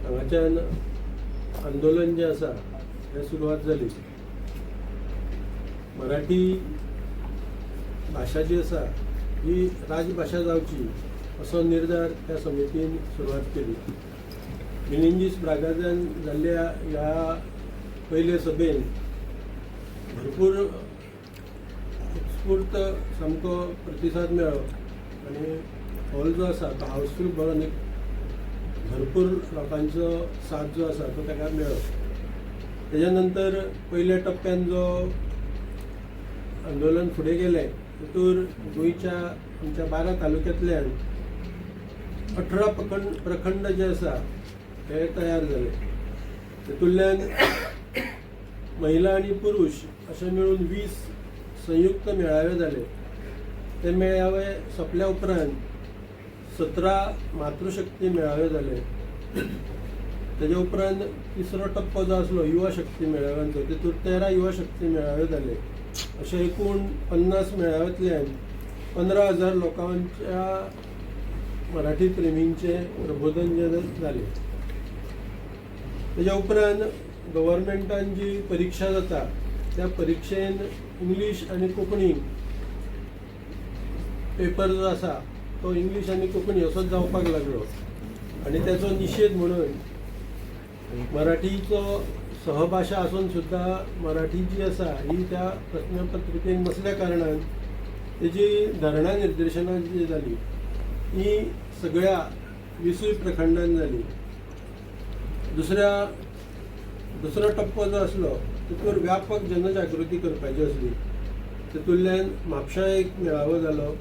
हांगाच्यान आंदोलन जे आसा हे सुरवात जाली. मराठी भाशा जी आसा ही राजभाशा जावची असो निर्धार त्या समितीन सुरवात केली. मिनेंजीस ब्रागाजान जाल्ल्या ह्या पयले सभेन भरपूर उत्स्फूर्त सामको प्रतिसाद मेळ्ळो आनी हॉल जो आसा तो हावसफूल बरो न्ही, भरपूर लोकांचो साथ जो आसा तो ताका मेळ्ळो. तेज्या नंतर पयल्या टप्प्यान जो आंदोलन फुडें गेलें तातूंत गोंयच्या आमच्या 12 तालुक्यांतल्यान 18 प्रखंड जे आसा हे तयार जाले. तातूंतल्यान महिला आनी पुरुश अशे मेळून 20 संयुक्त मेळावे जाले. ते मेळावे सोंपल्या उपरांत 17 मातृशक्ती मेळावे जाले. तेज्या उपरांत तिसरो टप्पो जो आसलो युवा शक्ती मेळाव्यांचो, तातूंत 13 युवा शक्ती मेळावे जाले. अशे एकूण 50 मेळाव्यांतल्यान 15,000 लोकांच्या मराठी प्रेमींचे प्रबोधन जे जाले. तेज्या उपरांत गव्हर्मेंटान जी परिक्षा जाता त्या परिक्षेन इंग्लीश आनी कोंकणी पेपर जो आसा तो इंग्लीश आनी कोंकणी असोच जावपाक लागलो. आनी त्याचो निशेध म्हणून मराठीचो सहभाशा आसून सुद्धा मराठी जी आसा ही त्या प्रश्नपत्रिकेन नसल्या कारणान तेजी धरणां निर्देशनां जी जाली ही सगळ्या 20 प्रखंडांत जाली. दुसरो टप्पो जो आसलो तातूंत व्यापक जनजागृती करपाची आसली. तातूंतल्यान म्हापशा एक मेळावो जालो,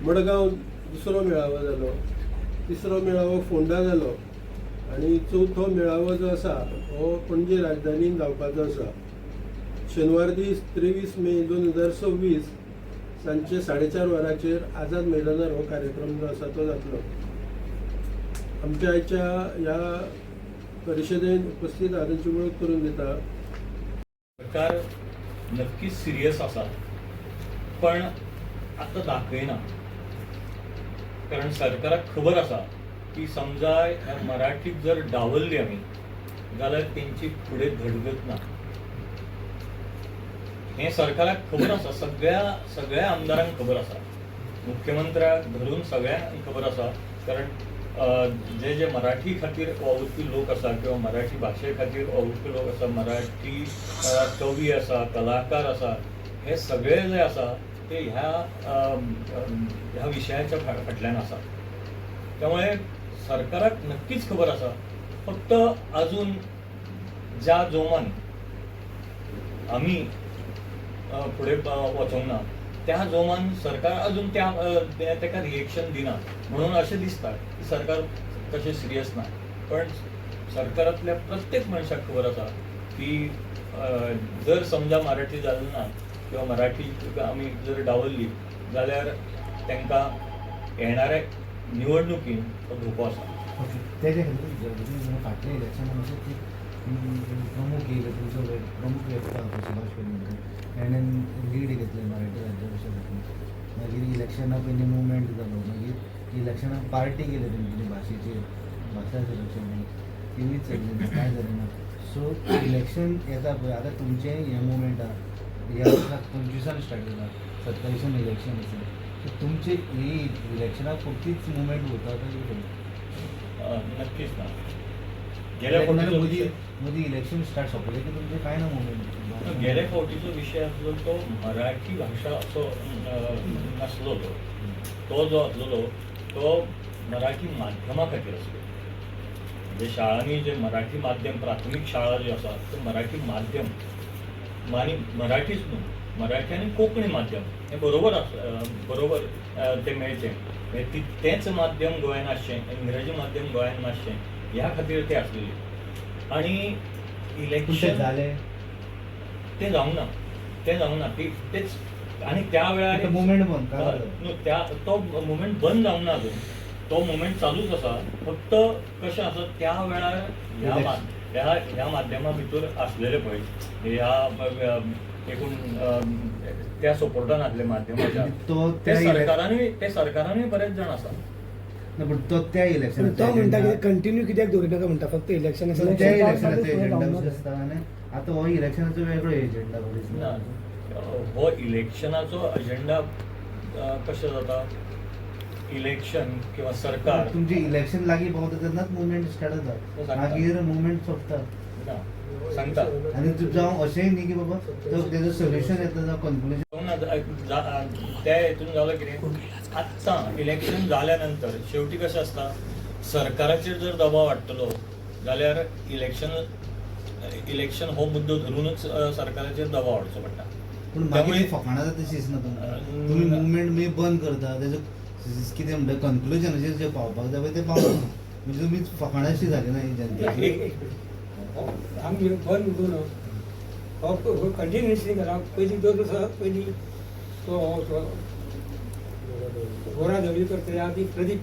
मडगांव दुसरो मेळावो जालो, तिसरो मेळावो फोंडा जालो आनी चवथो मेळावो जो आसा हो पणजे राजधानीन जावपाचो आसा. शेनवार दीस 23 मे 2026 सांजचे 4:30 वरांचेर आझाद मैदानार हो कार्यक्रम जो आसा तो जातलो. आमच्या आयच्या ह्या परिशदेन उपस्थित आदांची वळख करून दिता. सरकार नक्कीच सिरियस आसा, पण आता दाखयना. कारण सरकाराक खबर आसा की समजा ह्या मराठीक जर डावल्ली आमी जाल्यार तेंची फुडें धडगत ना. हे सरकाराक खबर आसा, सगळ्या आमदारांक खबर आसा, मुख्यमंत्र्याक धरून सगळ्यांक खबर आसा. कारण जे मराठी खातीर वावुरपी लोक आसा किंवा मराठी भाशे खातीर वावुरपी लोक आसा, मराठी कवी आसा, कलाकार आसा, हे सगळे जे आसा ते ह्या विशयाच्या फाटल्यान आसा. त्यामुळे सरकाराक नक्कीच खबर आसा, फक्त अजून ज्या जोमान आमी फुडें वचोंक ना त्या जोमान सरकार अजून तेका रिएक्शन दिना. म्हणून अशें दिसता की सरकार तशें सिरियस ना. पण सरकारांतल्या प्रत्येक मनशाक खबर आसा की जर समजा मराठी जालें ना किंवा मराठी आमी जर डावल्ली जाल्यार तांकां येणाऱ्या निवडणुकीन तो धोको आसा. तेजे खातीर फाटल्या इलेक्शनान अशें की प्रमुख येयले, तुमचो प्रमुख व्यक्ती आसा सुभाष पेडणेकर, ताणें लीड घेतलें मराठी राज्य परिशदेंत. मागीर इलेक्शना पयलीं मुवमेंट जालो, मागीर इलेक्शनाक पार्टी केली तेंच्यांनी भाशेचेर, भाशा सुरक्षा तिवूय चल्ली, कांय जालें ना. सो इलेक्शन येता पळय आतां तुमचें हें मुवमेंट आहा, ह्या वर्साक 25 स्टार्ट जाता, 27 इलेक्शन आसा. सो तुमचे ही इलेक्शनाक फुडलीच मुवमेंट उरता काय? नक्कीच ना. मोदी इलेक्शन स्टार्ट सोंपलें की तुमचे कांय ना मुवमेंट. गेल्या फावटीचो विशय आसलो तो मराठी भाशा असो नासलो. तो जो आसलो तो मराठी माध्यमा खातीर आसलो. जे शाळांनी जे मराठी माध्यम प्राथमीक शाळा ज्यो आसा त्यो मराठी माध्यम आनी मराठीच न्हू, मराठी आनी कोंकणी माध्यम हें बरोबर तें मेळचें. तेंच माध्यम गोंयांत आसचें, इंग्रजी माध्यम गोंयांत नासचें, ह्या खातीर तें आसलेली. आनी इलेक्शन जालें तें जावंक ना. तेच आनी त्या वेळार मुवमेंट बंद तो मुवमेंट बंद जावंक ना अजून, तो मुवमेंट चालूच आसा. फक्त कशें आसा त्या वेळार ह्या माध्यमा भितर आसलेले पळय ह्या एकूण त्या सपोर्टान आसले माध्यमाच्या ते सरकारानूय बरेच जाण आसा. ना पण तो त्या पण इलेक्शनाचा तो म्हणटा की agenda- कंटिन्यू कित्याक दवरिनाका म्हणटा फक्त इलेक्शन त्या इलेक्शनाचो एजेंडा आसता आनी आतां हो इलेक्शनाचो वेगळो एजेंडा ना हो इलेक्शनाचो अजेंडा कशें जाता इलेक्शन किंवा सरकार तुमची इलेक्शन लागीं पावता तेन्नाच मुवमेंट स्टार्ट जाता सांगता. मागीर मुवमेंट सोंपता ना सांगता आनी जावं अशेंय न्ही की बाबा तो तेजो सोल्युशन येता जावं कन्क्लुजन त्या हेतून जालें कितें आत्तां इलेक्शन जाल्या शेवटी कशें आसता सरकाराचेर जर दबाव हाडटलो जाल्यार इलेक्शन हो मुद्दो धरूनच सरकाराचेर दबाव हाडचो पडटा पूण मागीर त्यामुळे- ती फकाणां जाता दिसना तुमकां तुमी मुवमेंट मागीर बंद करता तेजो कितें म्हणटा कन्क्लुजनाचेर जे पावपाक जाय पळय ते पावना म्हणजे तुमी फकाणाशी जाली ना ही जनतेची आम्ही बंद करून हो कंटिन्युअसली करा पहिली दोन वर्सां पहिली तो गोरा दवलीकर ते आधी प्रदीप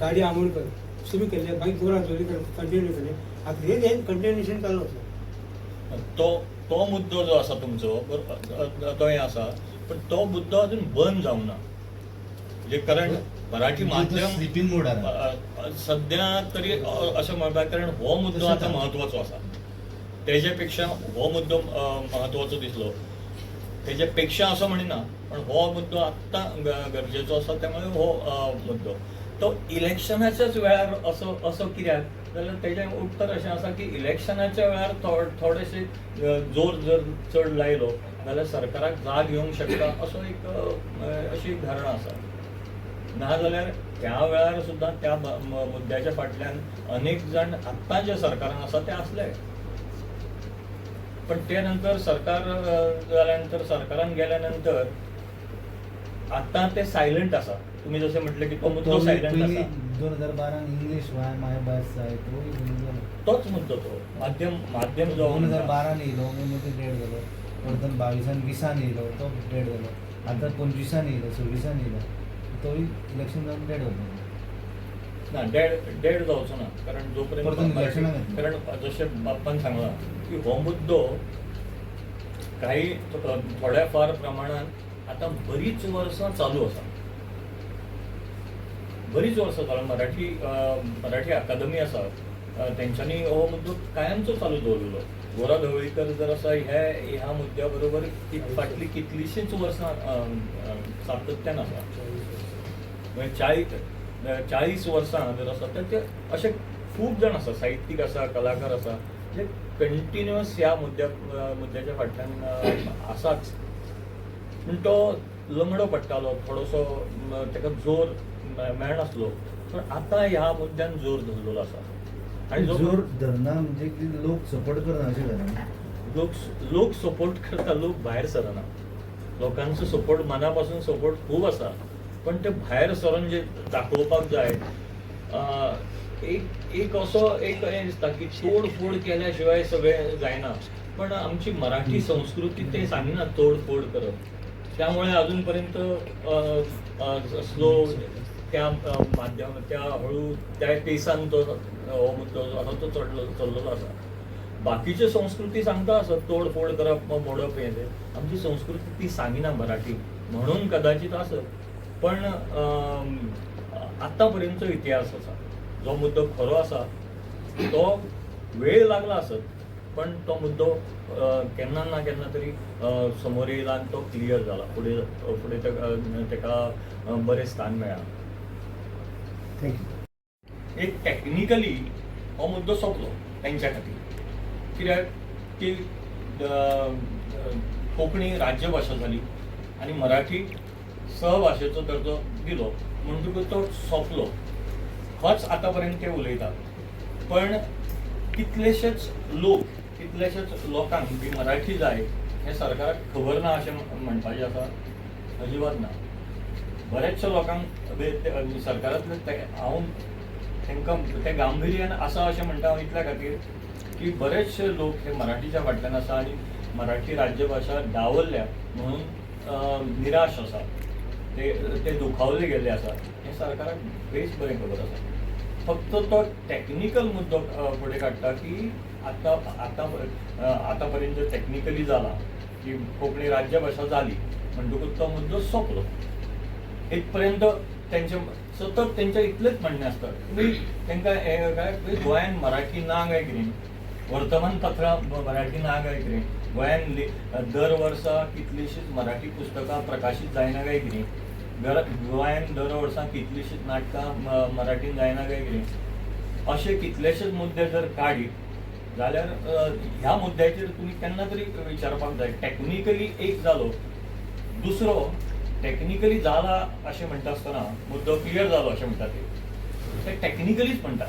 गाडी आमोणकर सुरू केले मागीर गोरा दवलीकर कंटिन्यू केले आता हे कंटिन्युएशन चालू आसा तो मुद्दो जो आसा तुमचो तो हे आसा पण तो मुद्दो अजून बंद जावंक ना म्हणजे कारण मराठी माध्यम स्लिपींग मोडार सध्या तरी अशें म्हणटात कारण हो मुद्दो आतां म्हत्वाचो आसा तेजे पेक्षा हो मुद्दो म्हत्वाचो दिसलो तेजे पेक्षा असं म्हणिना पण हो मुद्दो आत्तां गरजेचो आसा त्यामुळे हो मुद्दो तो इलेक्शनाच्याच वेळार असो कित्याक जाल्यार तेजें उत्तर अशें आसा की इलेक्शनाच्या वेळार थोडेशे जोर जर चड लायलो जाल्यार सरकाराक जाग येवंक शकता असो एक अशी एक धारणा आसा नाजाल्यार त्या वेळार सुद्दां त्या मुद्द्याच्या फाटल्यान अनेक जाण आत्तां जे सरकारान आसा ते आसले पण ते नंतर सरकार जाल्यानंतर सरकारान गेल्यानंतर आता ते सायलंट आसा तुम्ही जसे म्हटले की तो मुद्दो सायलंट आसा 2012 इंग्लिश मायभास जाय तोच मुद्दो तो माध्यम जो 2012 येयलो मग डेड जालो परत 22 येयलो तो डेड जालो आता 25 येयलो 26 येयलो तोय इलेक्शन जावन डेड जालो ना डेड जावचो ना कारण जोपर्यंत कारण जशें बाप्पान सांगलां की हो मुद्दो काही थोड्या फार प्रमाणात आता बरीच वर्सां चालू आसा बरीच वर्सां चालू मराठी अकादमी आसा तेंच्यांनी हो मुद्दो कायमचो चालू दवरलेलो गोरा ढवळीकर जर आसा ह्या मुद्द्या बरोबर फाटली कितलीशींच वर्सां सातत्यान आसा म्हणजे 40 वर्सां जर आसा ते अशे खूब जाण आसा साहित्यीक आसा कलाकार आसा जे कंटिन्युअस ह्या मुद्द्याच्या फाटल्यान आसाच पूण तो लंगडो पडटालो थोडोसो ताका जोर मेळनासलो पण आतां ह्या मुद्द्यान जोर धरलेलो आसा आनी जोर धरना म्हणजे की लोक सपोर्ट करना अशें जालें लोक सपोर्ट करता लोक भायर सरना लोकांचो सपोर्ट मनापासून सपोर्ट खूब आसा पण ते भायर सरून जे दाखोवपाक जाय एक असो एक हें दिसता की तोडफोड केल्या शिवाय सगळें जायना पण आमची मराठी संस्कृती ते सांगिना तोडफोड करप त्यामुळे अजून पर्यंत स्लो त्या माध्यम त्या हळू त्या पेसान तो हो मुद्दो आसा तो चल्लेलो आसा बाकीचे संस्कृती सांगता आसा तोडफोड करप मोडप हें तें आमची संस्कृती ती सांगिना मराठी म्हणून कदाचित आसत पण आतां पर्यंतचो इतिहास आसा जो मुद्दो खरो आसा तो वेळ लागला आसत पण तो मुद्दो केन्ना ना केन्ना तरी समोर येयला आनी तो क्लियर जाला फुडें ताका बरें स्थान मेळ्ळां थँक्यू एक टॅक्निकली हो मुद्दो सोंपलो तेंच्या खातीर कित्याक की कोंकणी राज्यभाशा जाली आनी मराठी सहभाशेचो दर्जो दिलो म्हणटकूच तो सोंपलो होच आतां पर्यंत ते उलयतात पण कितलेशेच लोकांक ही मराठी जाय हें सरकाराक खबर ना अशें म्हणपाचें आसा अजिबात ना बऱ्याचशा लोकांक सरकारांतले हांव तांकां तें गांभिर्यान आसा अशें म्हणटा हांव इतल्या खातीर की बरेचशे लोक हे मराठीच्या फाटल्यान आसा आनी मराठी राज्यभाशा डावरल्या म्हणून निराश आसा ते दुखावले गेले आसा हें सरकाराक बेस बरें खबर आसा फक्त तो टॅक्निकल मुद्दो फुडें काडटा की आतां पर्यंत टॅक्निकली जाला की कोंकणी राज्यभाशा जाली म्हणटकूच तो मुद्दो सोंपलो इथपर्यंत तेंचे सतत तेंच्या इतलेच म्हणणें आसता तुमी तेंकां काय गोंयान मराठी ना काय कितें वर्तमानपत्रां मराठी ना काय कितें गोंयान दर वर्सा कितलीशींच मराठी पुस्तकां प्रकाशीत जायना काय कितें गोंयान दर वर्सा कितलीशींच नाटकां मराठीन जायना काय कितें अशे कितलेशेच मुद्दे जर काडीत जाल्यार ह्या मुद्द्याचेर तुमी केन्ना तरी विचारपाक जाय टॅक्निकली एक जालो दुसरो टॅक्निकली जाला अशें म्हणटा आसतना मुद्दो क्लियर जालो अशें म्हणटा ते टॅक्निकलीच म्हणटा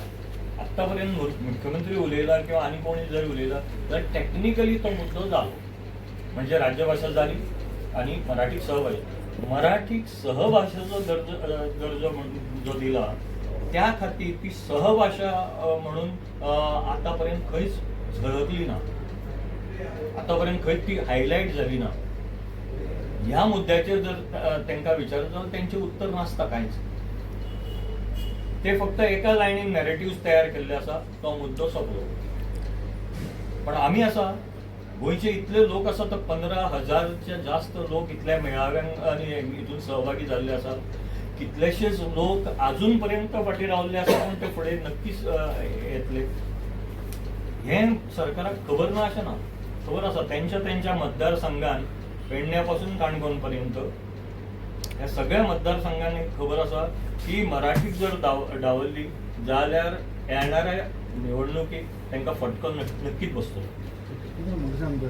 आत्ता पर्यंत मुख्यमंत्री उलयला किंवा आनी कोणी जर उलयला जाल्यार टॅक्निकली तो मुद्दो जालो म्हणजे राज्यभाशा जाली आनी मराठीक सहभाशा मराठीक सहभाशेचो दर्जो जो दिला त्या खातीर ती सहभाषा म्हणून आतापर्यंत खंयच झळकली ना आतापर्यंत खंयच ती हायलायट जाली ना ह्या मुद्द्याचेर जर तांकां विचारत जाल्यार तेंचें उत्तर नासता कांयच ते फक्त एका लायनीन नॅरेटिव्स तयार केल्ले आसा तो मुद्दो सोंपलो पण आमी आसा गोंयचे इतले लोक आसा तर 15,000च्या जास्त लोक इतल्या मेळाव्यांक आनी हितून सहभागी जाल्ले आसा कितलेशेच लोक अजून पर्यंत फाटीं रावल्ले आसा पूण ते फुडें नक्कीच येतले हें सरकाराक खबर ना अशें ना खबर आसा तेंच्या मतदारसंघान पेडण्या पासून काणकोण पर्यंत ह्या सगळ्या मतदारसंघांनी खबर आसा की मराठीक जर डावल्ली जाल्यार येणाऱ्या निवडणुकीक तांकां फटको नक्कीच बसतलो. म्हाका सांगता